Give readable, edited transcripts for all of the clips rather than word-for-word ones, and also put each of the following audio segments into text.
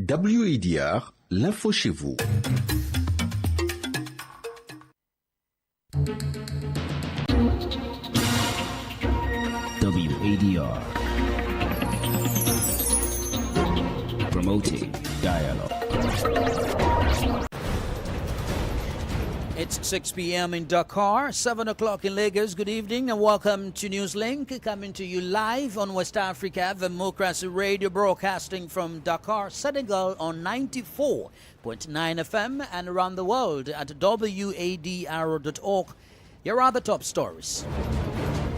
WADR, l'info chez vous. WADR, promoting dialogue. It's 6 p.m. in Dakar, 7 o'clock in Lagos. Good evening and welcome to Newslink, coming to you live on West Africa Democracy Radio, broadcasting from Dakar, Senegal on 94.9 FM and around the world at wadr.org. Here are the top stories.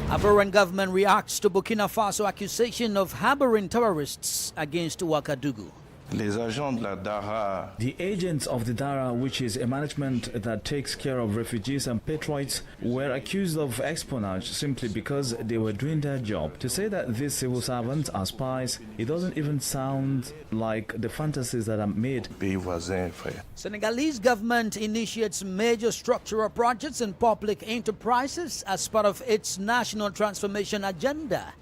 Ivorian government reacts to Burkina Faso accusation of harboring terrorists against Ouagadougou. The agents of the Dara, which is a management that takes care of refugees and patriots, were accused of espionage simply because they were doing their job. To say that these civil servants are spies, it doesn't even sound like the fantasies that are made. Senegalese government initiates major structural projects and public enterprises as part of its national transformation agenda.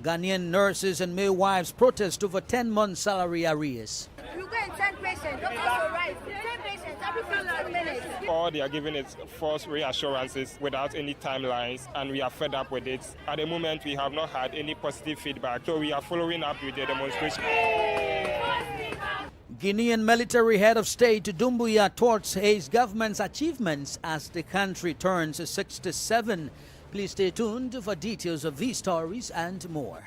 Ghanaian nurses and midwives protest over 10-month salary arrears. You go and send patients, doctors will write. Send patients every 15 minutes. All they are giving is false reassurances without any timelines, and we are fed up with it. At the moment, we have not had any positive feedback, so we are following up with the demonstration. Guinean military head of state Doumbouya touts his government's achievements as the country turns 67. Please stay tuned for details of these stories and more.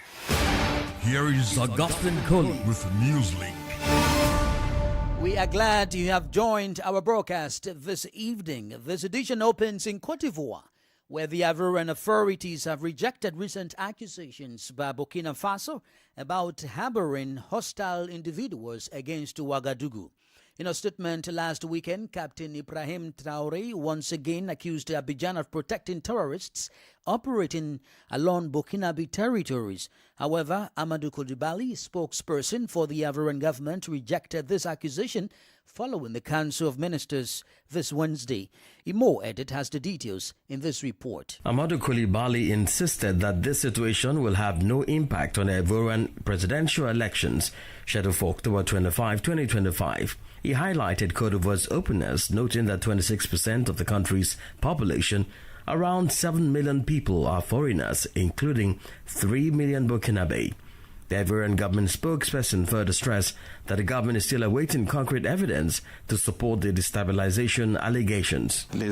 Here is Augustine Coley with Newslink. We are glad you have joined our broadcast this evening. This edition opens in Cote d'Ivoire, where the Ivorian authorities have rejected recent accusations by Burkina Faso about harboring hostile individuals against Ouagadougou. In a statement last weekend, Captain Ibrahim Traoré once again accused Abidjan of protecting terrorists operating along Burkinabe territories. However, Amadou Coulibaly, spokesperson for the Ivorian government, rejected this accusation following the Council of Ministers this Wednesday. Imo Edit has the details in this report. Amadou Coulibaly insisted that this situation will have no impact on the Ivorian presidential elections scheduled for October 25, 2025. He highlighted Cote d'Ivoire's openness, noting that 26% of the country's population, around 7 million people, are foreigners, including 3 million Burkinabe. The Ivorian government spokesperson further stressed that the government is still awaiting concrete evidence to support the destabilization allegations. The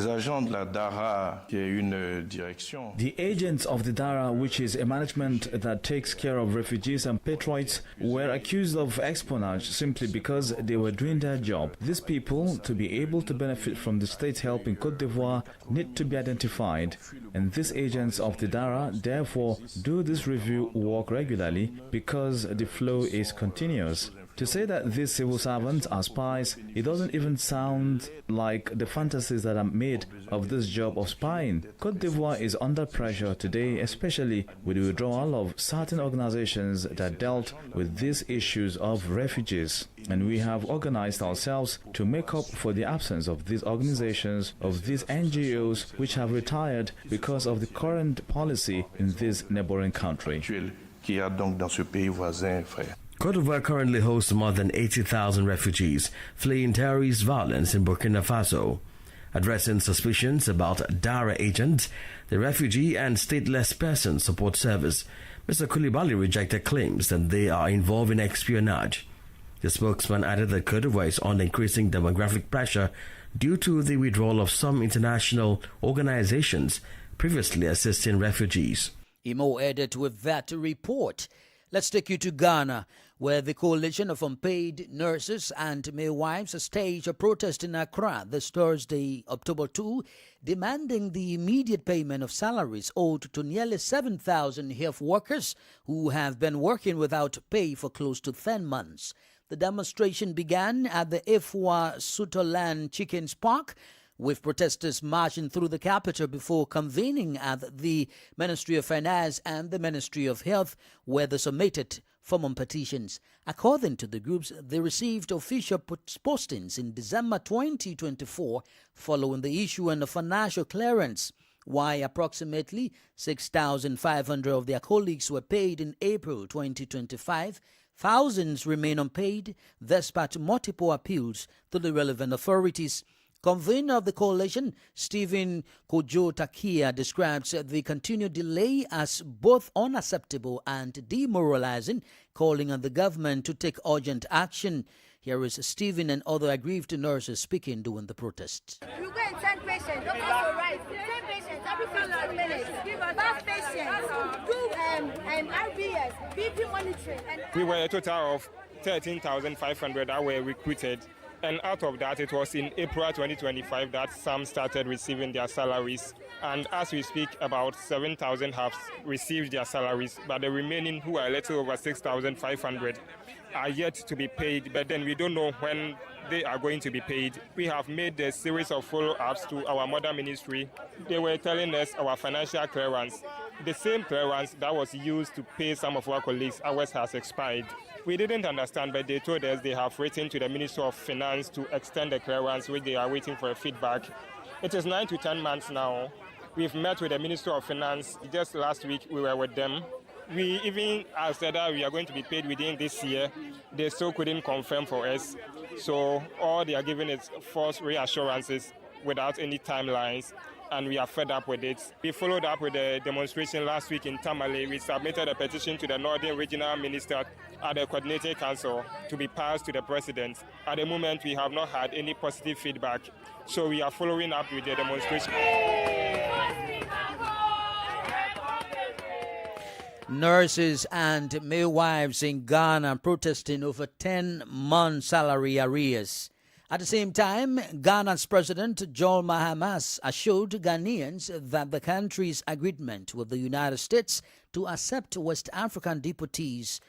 agents of the Dara, which is a management that takes care of refugees and patriots, were accused of espionage simply because they were doing their job. These people, to be able to benefit from the state help in Cote d'Ivoire, need to be identified. And these agents of the Dara, therefore, do this review work regularly because the flow is continuous. To say that these civil servants are spies, it doesn't even sound like the fantasies that are made of this job of spying. Cote d'Ivoire is under pressure today, especially with the withdrawal of certain organizations that dealt with these issues of refugees. And we have organized ourselves to make up for the absence of these organizations, of these NGOs, which have retired because of the current policy in this neighboring country. Cote d'Ivoire currently hosts more than 80,000 refugees fleeing terrorist violence in Burkina Faso. Addressing suspicions about Dara agents, the Refugee and Stateless Person Support Service, Mr. Coulibaly rejected claims that they are involved in espionage. The spokesman added that Cote d'Ivoire is under increasing demographic pressure due to the withdrawal of some international organizations previously assisting refugees. Imo Edit with that report. Let's take you to Ghana, where the coalition of unpaid nurses and midwives staged a protest in Accra this Thursday, October 2, demanding the immediate payment of salaries owed to nearly 7,000 health workers who have been working without pay for close to 10 months. The demonstration began at the Ifwa Sutherland Chickens Park, with protesters marching through the capital before convening at the Ministry of Finance and the Ministry of Health, where they submitted formal petitions. According to the groups, they received official postings in December 2024 following the issuance of financial clearance, while approximately 6,500 of their colleagues were paid in April 2025. Thousands remain unpaid despite multiple appeals to the relevant authorities. Convener of the coalition, Stephen Kojo Takia, describes the continued delay as both unacceptable and demoralizing, calling on the government to take urgent action. Here is Stephen and other aggrieved nurses speaking during the protest. You go and 10 patients, doctors are right. 10 patients every 15 minutes. 5 patients, do RBS, BP monitoring. We were a total of 13,500 that were recruited. And out of that, it was in April 2025 that some started receiving their salaries. And as we speak, about 7,000 have received their salaries, but the remaining, who are a little over 6,500, are yet to be paid. But then we don't know when they are going to be paid. We have made a series of follow-ups to our mother ministry. They were telling us our financial clearance, the same clearance that was used to pay some of our colleagues, ours has expired. We didn't understand, but they told us they have written to the Minister of Finance to extend the clearance, which they are waiting for a feedback. It is 9 to 10 months now. We've met with the Minister of Finance. Just last week, we were with them. We even said that we are going to be paid within this year. They still couldn't confirm for us. So all they are giving is false reassurances without any timelines, and we are fed up with it. We followed up with a demonstration last week in Tamale. We submitted a petition to the Northern Regional Minister at the Coordinating Council to be passed to the President. At the moment, we have not had any positive feedback, so we are following up with the demonstration. Nurses and midwives in Ghana protesting over 10-month salary arrears. At the same time, Ghana's President John Mahama assured Ghanaians that the country's agreement with the United States to accept West African deportees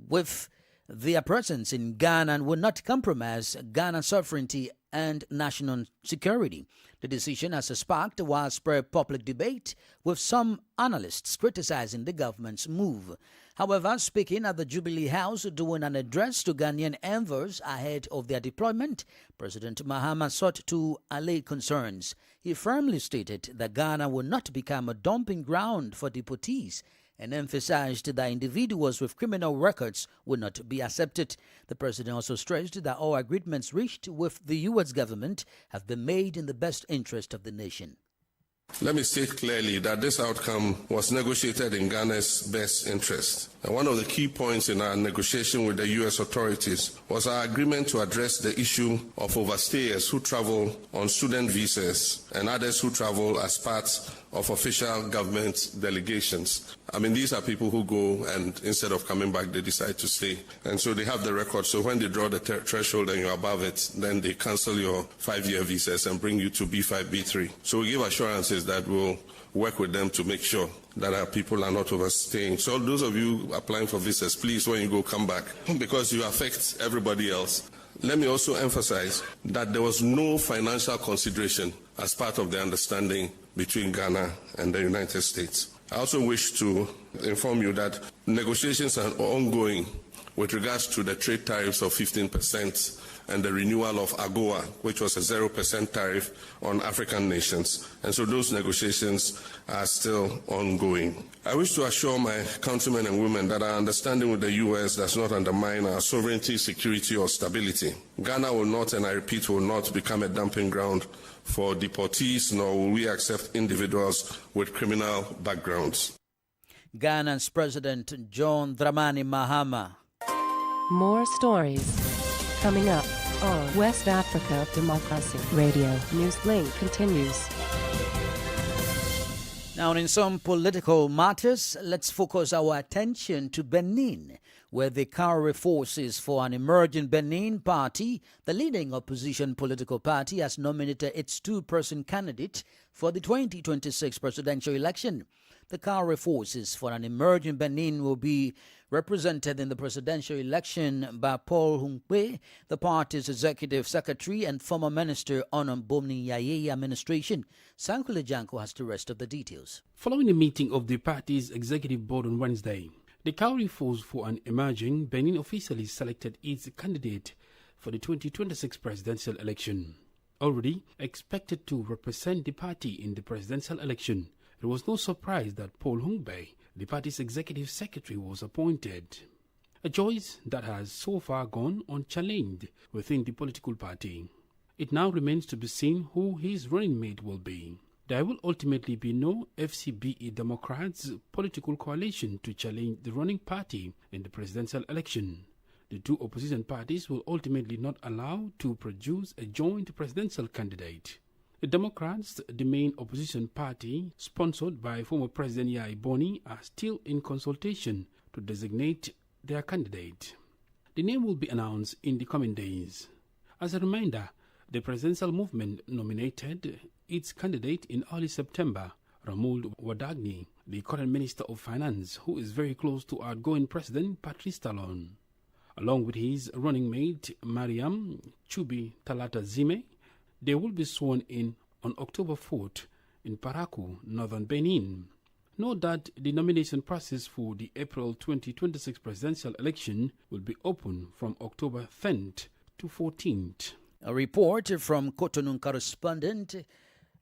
with their presence in Ghana will not compromise Ghana's sovereignty and national security. The decision has sparked widespread public debate, with some analysts criticizing the government's move. However, speaking at the Jubilee House during an address to Ghanaian envoys ahead of their deployment, President Mahama sought to allay concerns. He firmly stated that Ghana will not become a dumping ground for deportees and emphasized that individuals with criminal records would not be accepted. The president also stressed that all agreements reached with the U.S. government have been made in the best interest of the nation. Let me state clearly that this outcome was negotiated in Ghana's best interest. And one of the key points in our negotiation with the U.S. authorities was our agreement to address the issue of overstayers who travel on student visas and others who travel as part of official government delegations. I mean, these are people who go and instead of coming back, they decide to stay. And so they have the record. So when they draw the threshold and you're above it, then they cancel your 5-year visas and bring you to B5, B3. So we give assurances that we'll work with them to make sure that our people are not overstaying. So those of you applying for visas, please, when you go, come back, because you affect everybody else. Let me also emphasize that there was no financial consideration as part of the understanding between Ghana and the United States. I also wish to inform you that negotiations are ongoing with regards to the trade tariffs of 15% and the renewal of AGOA, which was a 0% tariff on African nations. And so those negotiations are still ongoing. I wish to assure my countrymen and women that our understanding with the U.S. does not undermine our sovereignty, security, or stability. Ghana will not, and I repeat, will not become a dumping ground for deportees, nor will we accept individuals with criminal backgrounds. Ghana's President John Dramani Mahama. More stories coming up on West Africa Democracy Radio. Newslink continues. Now, in some political matters, let's focus our attention to Benin, where the Dakar forces for an emerging Benin party, the leading opposition political party, has nominated its two-person candidate for the 2026 presidential election. The Dakar forces for an emerging Benin will be represented in the presidential election by Paul Hunkwe, the party's executive secretary and former minister on Bomni Yaye administration. Sankule Janko has the rest of the details. Following the meeting of the party's executive board on Wednesday, the Dakar force for an emerging Benin officially selected its candidate for the 2026 presidential election. Already expected to represent the party in the presidential election, it was no surprise that Paul Hunkwe, the party's executive secretary, was appointed. a choice that has so far gone unchallenged within the political party. It now remains to be seen who his running mate will be. There will ultimately be no FCBE Democrats political coalition to challenge the running party in the presidential election. The two opposition parties will ultimately not allow to produce a joint presidential candidate. The Democrats, the main opposition party, sponsored by former President Yahya Boni, are still in consultation to designate their candidate. The name will be announced in the coming days. As a reminder, the presidential movement nominated its candidate in early September, Ramul Wadagni, the current Minister of Finance, who is very close to outgoing President Patrice Talon. Along with his running mate, Mariam Chubi Talata Zime, they will be sworn in on October 4th in Parakou, northern Benin. Note that the nomination process for the April 2026 presidential election will be open from October 10th to 14th. A report from Cotonou correspondent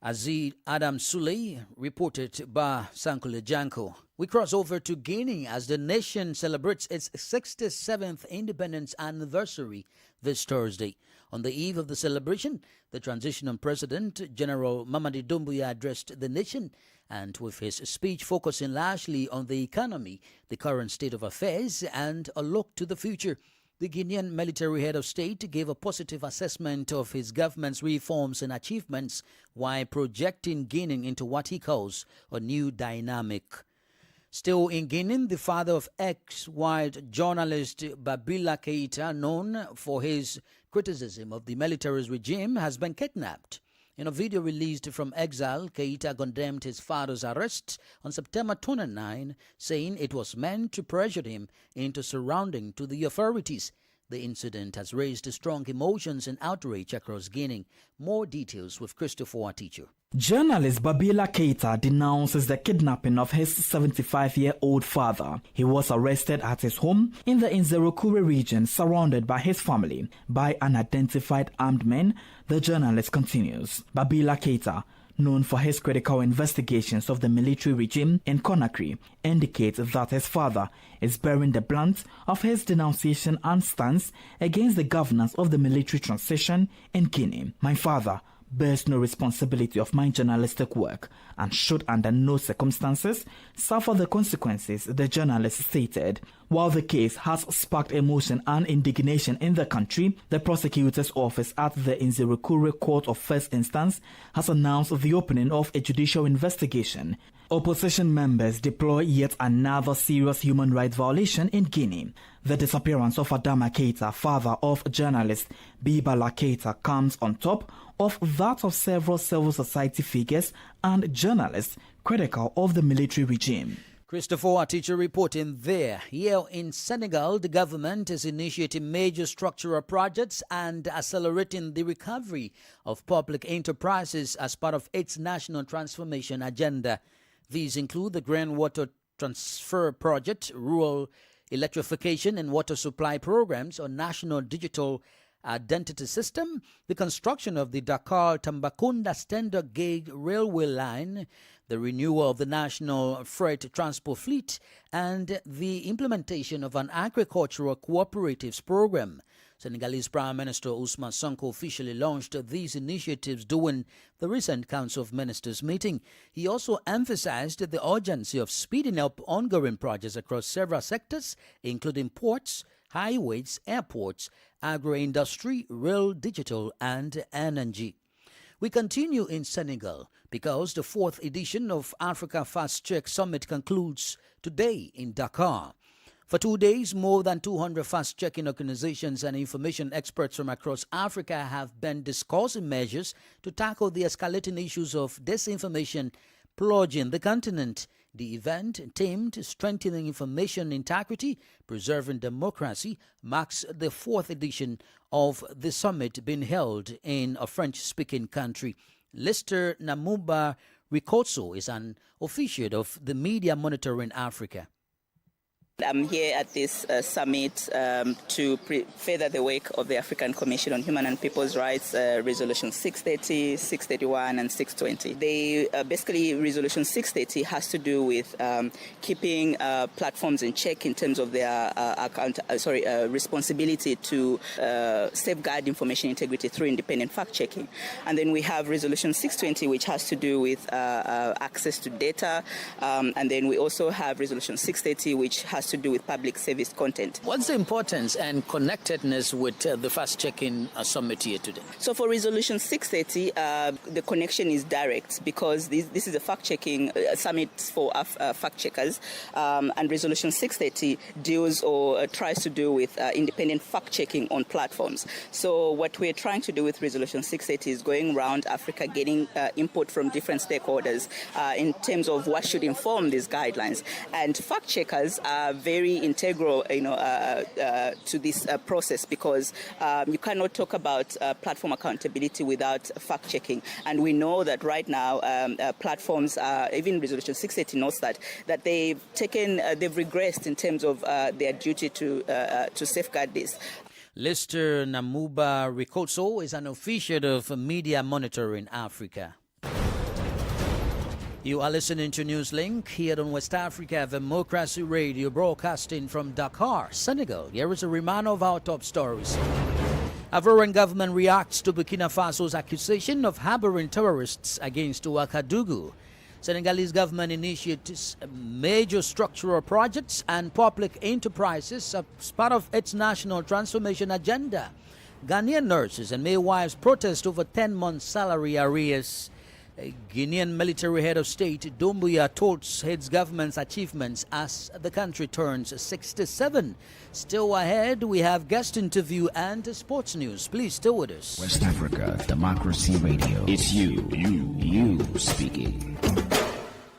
Azid Adam Souley, reported by Sankule Janko. We cross over to Guinea as the nation celebrates its 67th independence anniversary this Thursday. On the eve of the celebration, the transitional president, General Mamadi Doumbouya, addressed the nation, and with his speech focusing largely on the economy, the current state of affairs, and a look to the future. The Guinean military head of state gave a positive assessment of his government's reforms and achievements while projecting Guinea into what he calls a new dynamic. Still in Guinea, the father of ex-white journalist Babila Keita, known for his criticism of the military's regime, has been kidnapped. In a video released from exile, Keita condemned his father's arrest on September 29, saying it was meant to pressure him into surrendering to the authorities. The incident has raised strong emotions and outrage across Guinea. More details with Christopher Aticho. Journalist Babila Keita denounces the kidnapping of his 75-year-old father. He was arrested at his home in the Nzerokure region, surrounded by his family by unidentified armed men, the journalist continues. Babila Keita, known for his critical investigations of the military regime in Conakry, indicates that his father is bearing the brunt of his denunciation and stance against the governance of the military transition in Guinea. My father bears no responsibility of my journalistic work and should under no circumstances suffer the consequences, the journalist stated. While the case has sparked emotion and indignation in the country, the prosecutor's office at the Nzerokure Court of First Instance has announced the opening of a judicial investigation. Opposition members deploy yet another serious human rights violation in Guinea. The disappearance of Adama Keita, father of journalist Bibala Keita, comes on top of that of several civil society figures and journalists critical of the military regime. Christopher, a teacher reporting there. Here in Senegal, the government is initiating major structural projects and accelerating the recovery of public enterprises as part of its national transformation agenda. These include the Groundwater Transfer Project, rural electrification and water supply programs, or national digital identity system, the construction of the Dakar-Tambacounda standard gauge railway line, the renewal of the national freight transport fleet, and the implementation of an agricultural cooperatives program. Senegalese Prime Minister Ousmane Sonko officially launched these initiatives during the recent Council of Ministers meeting. He also emphasized the urgency of speeding up ongoing projects across several sectors, including ports, highways, airports, agro-industry, rail, digital, and energy. We continue in Senegal because the 4th edition of Africa Fast Check Summit concludes today in Dakar. For 2 days, more than 200 fast-checking organizations and information experts from across Africa have been discussing measures to tackle the escalating issues of disinformation plaguing the continent. The event, themed Strengthening Information Integrity, Preserving Democracy, marks the 4th edition of the summit being held in a French-speaking country. Lester Namumba Ricotso is an officiate of the Media Monitoring Africa. I'm here at this summit to further the work of the African Commission on Human and People's Rights, Resolution 630, 631, and 620. Basically, Resolution 630 has to do with keeping platforms in check in terms of their responsibility to safeguard information integrity through independent fact-checking. And then we have Resolution 620, which has to do with access to data. And then we also have Resolution 630, which has to do with public service content. What's the importance and connectedness with the fact-checking summit here today? So for Resolution 630, the connection is direct because this is a fact-checking summit for fact-checkers, and Resolution 630 deals or tries to do with independent fact-checking on platforms. So what we're trying to do with Resolution 630 is going around Africa, getting input from different stakeholders in terms of what should inform these guidelines. And fact-checkers are very integral, to this process because you cannot talk about platform accountability without fact-checking. And we know that right now platforms, even Resolution 680 notes that they've regressed in terms of their duty to safeguard this. Lister Namuba Rikoso is an official of Media Monitoring Africa. You are listening to Newslink here on West Africa Democracy Radio, broadcasting from Dakar, Senegal. Here is a reminder of our top stories. Ivorian government reacts to Burkina Faso's accusation of harboring terrorists against Ouagadougou. Senegalese government initiates major structural projects and public enterprises as part of its national transformation agenda. Ghanaian nurses and midwives protest over 10-month salary arrears. Guinean military head of state Doumbouya touts his government's achievements as the country turns 67. Still ahead, we have guest interview and sports news. Please stay with us. West Africa Democracy Radio. It's you speaking.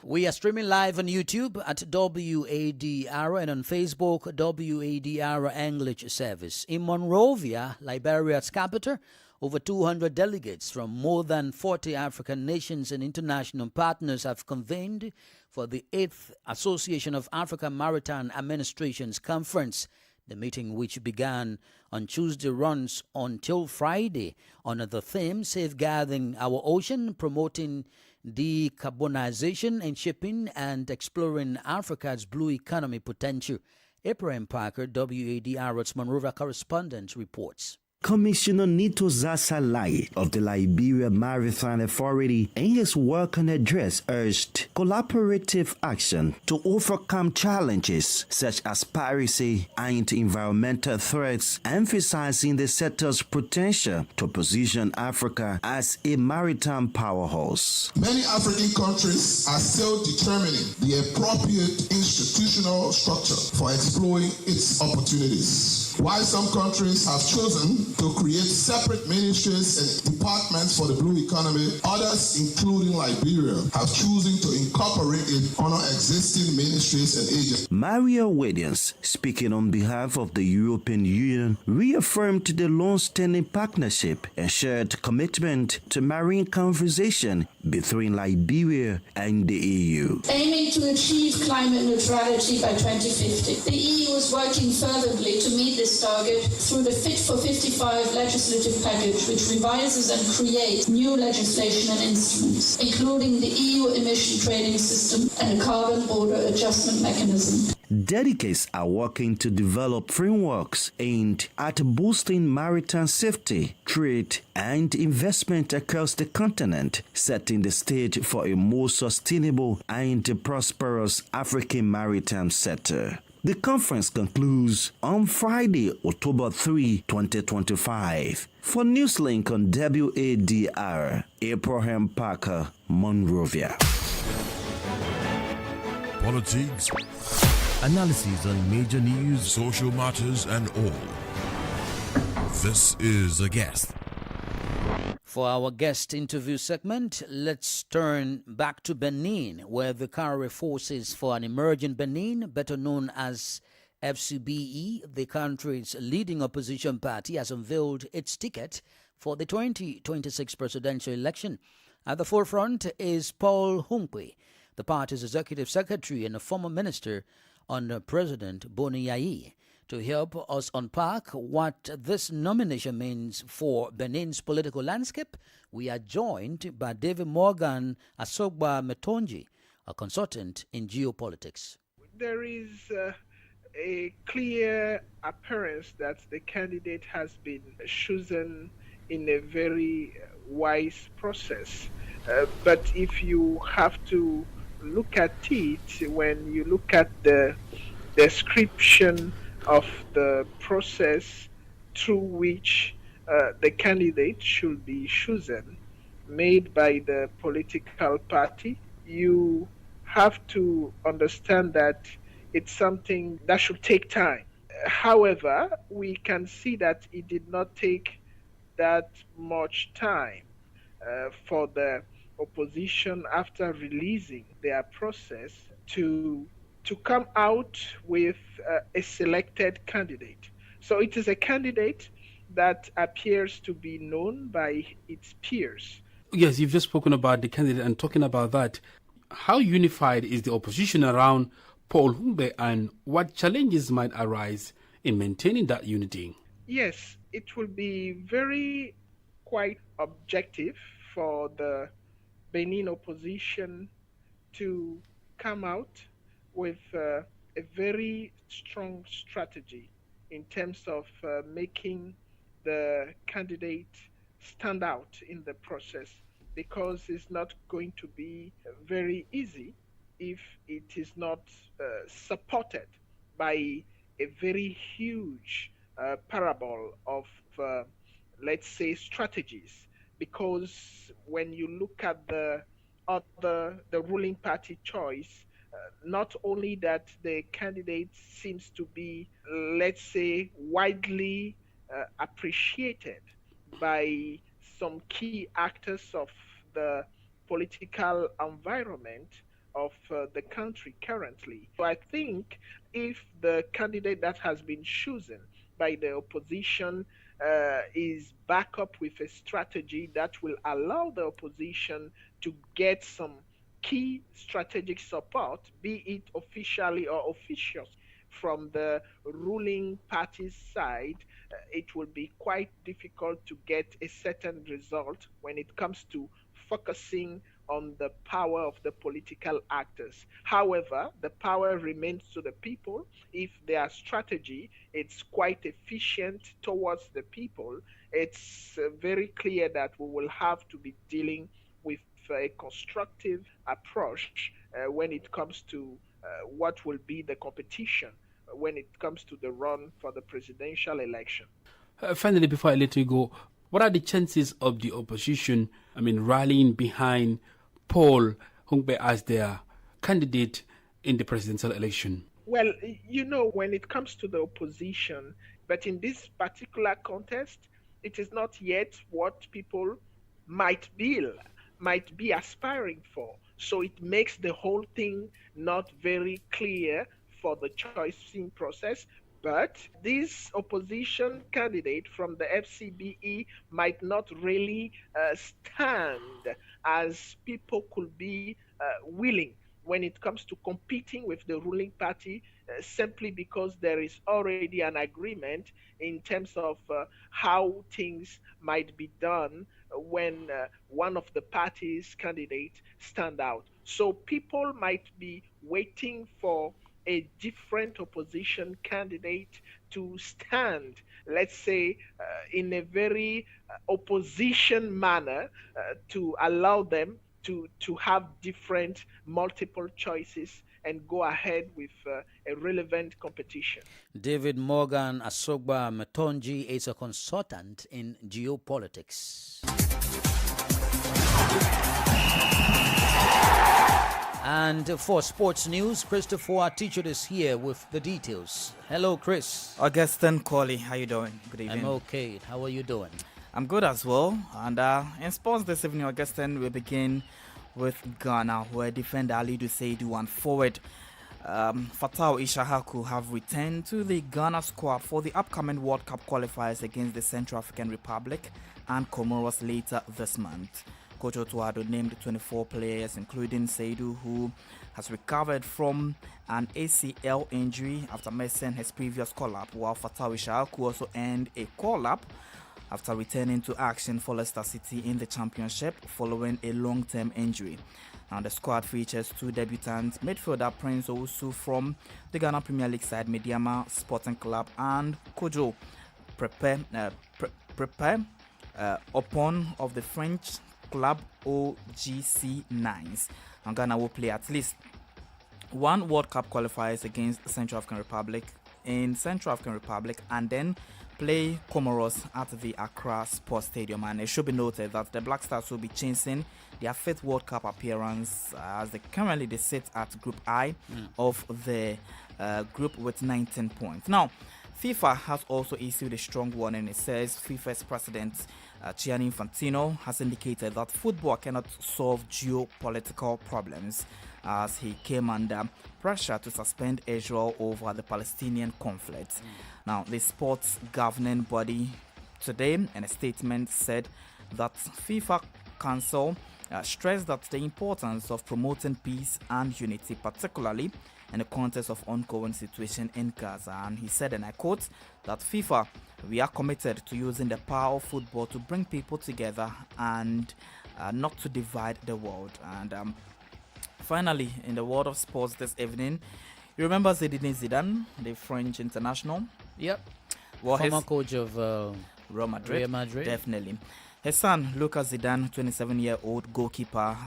We are streaming live on YouTube at WADR and on Facebook, WADR English Service. In Monrovia, Liberia's capital, over 200 delegates from more than 40 African nations and international partners have convened for the 8th Association of African Maritime Administrations Conference. The meeting, which began on Tuesday, runs until Friday on the theme Safeguarding Our Ocean, Promoting Decarbonization in Shipping, and Exploring Africa's Blue Economy Potential. Abraham Parker, WADR's Monrovia correspondent, reports. Commissioner Nito Zasalai of the Liberia Maritime Authority in his welcome address urged collaborative action to overcome challenges such as piracy and environmental threats, emphasizing the sector's potential to position Africa as a maritime powerhouse. Many African countries are still determining the appropriate institutional structure for exploring its opportunities. While some countries have chosen to create separate ministries and departments for the blue economy, others, including Liberia, have chosen to incorporate it under existing ministries and agencies. Maria Williams, speaking on behalf of the European Union, reaffirmed the long-standing partnership and shared commitment to marine conversation between Liberia and the EU. Aiming to achieve climate neutrality by 2050, the EU is working fervently to meet this target through the Fit for 55 legislative package, which revises and creates new legislation and instruments, including the EU emission trading system and a carbon border adjustment mechanism. Delegates are working to develop frameworks aimed at boosting maritime safety, trade, and investment across the continent, setting the stage for a more sustainable and prosperous African maritime sector. The conference concludes on Friday, October 3, 2025. For Newslink on WADR, Abraham Parker, Monrovia. Politics, analysis on major news, social matters, and all. This is A Guest. For our guest interview segment, let's turn back to Benin, where the Dakar Forces for an Emerging Benin, better known as FCBE, the country's leading opposition party, has unveiled its ticket for the 2026 presidential election. At the forefront is Paul Hunkwe, the party's executive secretary and a former minister on President Boni Yayi. To help us unpack what this nomination means for Benin's political landscape, we are joined by David Morgan Asogba Metonji, a consultant in geopolitics. There is a clear appearance that the candidate has been chosen in a very wise process. But if you have to look at it, when you look at the description of the process through which the candidate should be chosen, made by the political party, you have to understand that it's something that should take time. However, we can see that it did not take that much time for the opposition, after releasing their process, to come out with a selected candidate. So it is a candidate that appears to be known by its peers. Yes, you've just spoken about the candidate, and talking about that, how unified is the opposition around Paul Humbe, and what challenges might arise in maintaining that unity? Yes, it will be quite objective for the Benin opposition to come out with a very strong strategy in terms of making the candidate stand out in the process, because it's not going to be very easy if it is not supported by a very huge parable of, let's say, strategies. Because when you look at the ruling party choice, not only that the candidate seems to be, let's say, widely appreciated by some key actors of the political environment of the country currently. So I think if the candidate that has been chosen by the opposition is back up with a strategy that will allow the opposition to get some key strategic support, be it officially or officious, from the ruling party's side, it will be quite difficult to get a certain result when it comes to focusing on the power of the political actors. However, the power remains to the people. If their strategy is quite efficient towards the people, it's very clear that we will have to be dealing with a constructive approach when it comes to what will be the competition when it comes to the run for the presidential election. Finally, before I let you go, what are the chances of the opposition, rallying behind Paul Humbe as their candidate in the presidential election? Well, when it comes to the opposition, but in this particular contest, it is not yet what people might be aspiring for. So it makes the whole thing not very clear for the choosing process. But this opposition candidate from the FCBE might not really stand as people could be willing when it comes to competing with the ruling party, simply because there is already an agreement in terms of how things might be done when one of the party's candidates stand out. So people might be waiting for a different opposition candidate to stand, let's say, in a very opposition manner, to allow them to have different multiple choices and go ahead with a relevant competition. David Morgan Asogba Metonji is a consultant in geopolitics. And for sports news, Christopher Atichud is here with the details. Hello, Chris. Augustine Colley, how you doing? Good evening. I'm okay. How are you doing? I'm good as well. And in sports this evening, Augustine, we begin with Ghana, where defender Alidu Seidu and forward Fatau Ishahaku have returned to the Ghana squad for the upcoming World Cup qualifiers against the Central African Republic and Comoros later this month. Coach Otto Addo named 24 players, including Seydou, who has recovered from an ACL injury after missing his previous call-up, while Fatawi Shaku also earned a call-up after returning to action for Leicester City in the Championship following a long-term injury. Now the squad features two debutants, midfielder Prince Owusu from the Ghana Premier League side Mediama Sporting Club and Kojo Opon of the French club OGC Nines. And Ghana will play at least one World Cup qualifiers against Central African Republic in Central African Republic and then play Comoros at the Accra Sports Stadium. And it should be noted that the Black Stars will be chasing their 5th World Cup appearance as they currently sit at Group I of the group with 19 points. Now, FIFA has also issued a strong warning. It says FIFA's president Gianni Infantino has indicated that football cannot solve geopolitical problems as he came under pressure to suspend Israel over the Palestinian conflict. Now, the sports governing body today in a statement said that FIFA Council stressed that the importance of promoting peace and unity, particularly in the context of ongoing situation in Gaza. And he said, and I quote, that FIFA, we are committed to using the power of football to bring people together and not to divide the world. And finally, in the world of sports this evening, you remember Zinedine Zidane, the French international? Yep. Well, former coach of Real Madrid. Real Madrid. Definitely. His son, Lucas Zidane, 27-year-old goalkeeper,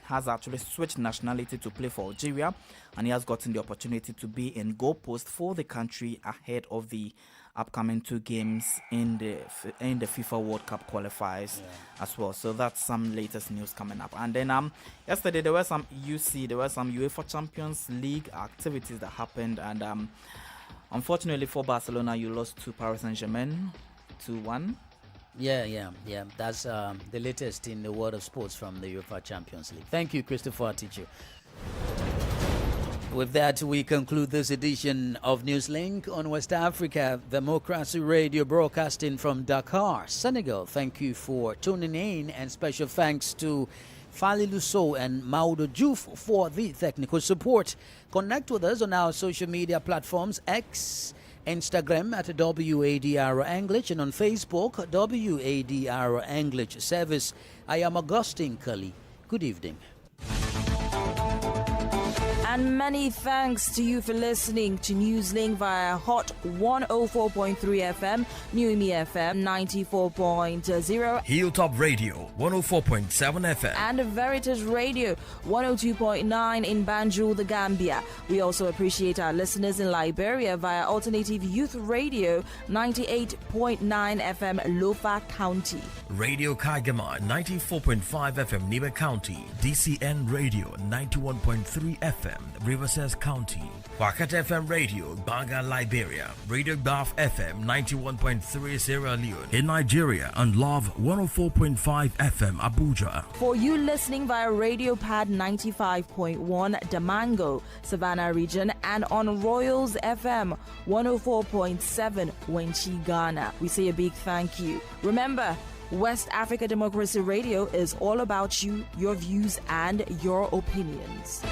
has actually switched nationality to play for Algeria, and he has gotten the opportunity to be in goal post for the country ahead of the upcoming 2 games in the FIFA World Cup qualifiers as well. So that's some latest news coming up. And then yesterday there were some UEFA Champions League activities that happened, and unfortunately for Barcelona, you lost to Paris Saint-Germain 2-1. Yeah. That's the latest in the world of sports from the UEFA Champions League. Thank you, Christopher Atichu. With that, we conclude this edition of Newslink on West Africa Democracy Radio, broadcasting from Dakar, Senegal. Thank you for tuning in, and special thanks to Fali Lusso and Maudo Juf for the technical support. Connect with us on our social media platforms, X, Instagram at WADR English, and on Facebook, WADR English Service. I am Augustine Cully. Good evening. And many thanks to you for listening to Newslink via Hot 104.3 FM, Newmi FM 94.0, Hilltop Radio 104.7 FM, and Veritas Radio 102.9 in Banjul, the Gambia. We also appreciate our listeners in Liberia via Alternative Youth Radio 98.9 FM, Lofa County, Radio Kagama 94.5 FM, Niba County, DCN Radio 91.3 FM, Riverside County, Wakat FM Radio, Banga, Liberia, Radio Baf FM 91.3 Sierra Leone in Nigeria, and Love 104.5 FM Abuja. For you listening via Radio Pad 95.1 Damango, Savannah region, and on Royals FM 104.7 Wenchi, Ghana, we say a big thank you. Remember, West Africa Democracy Radio is all about you, your views, and your opinions.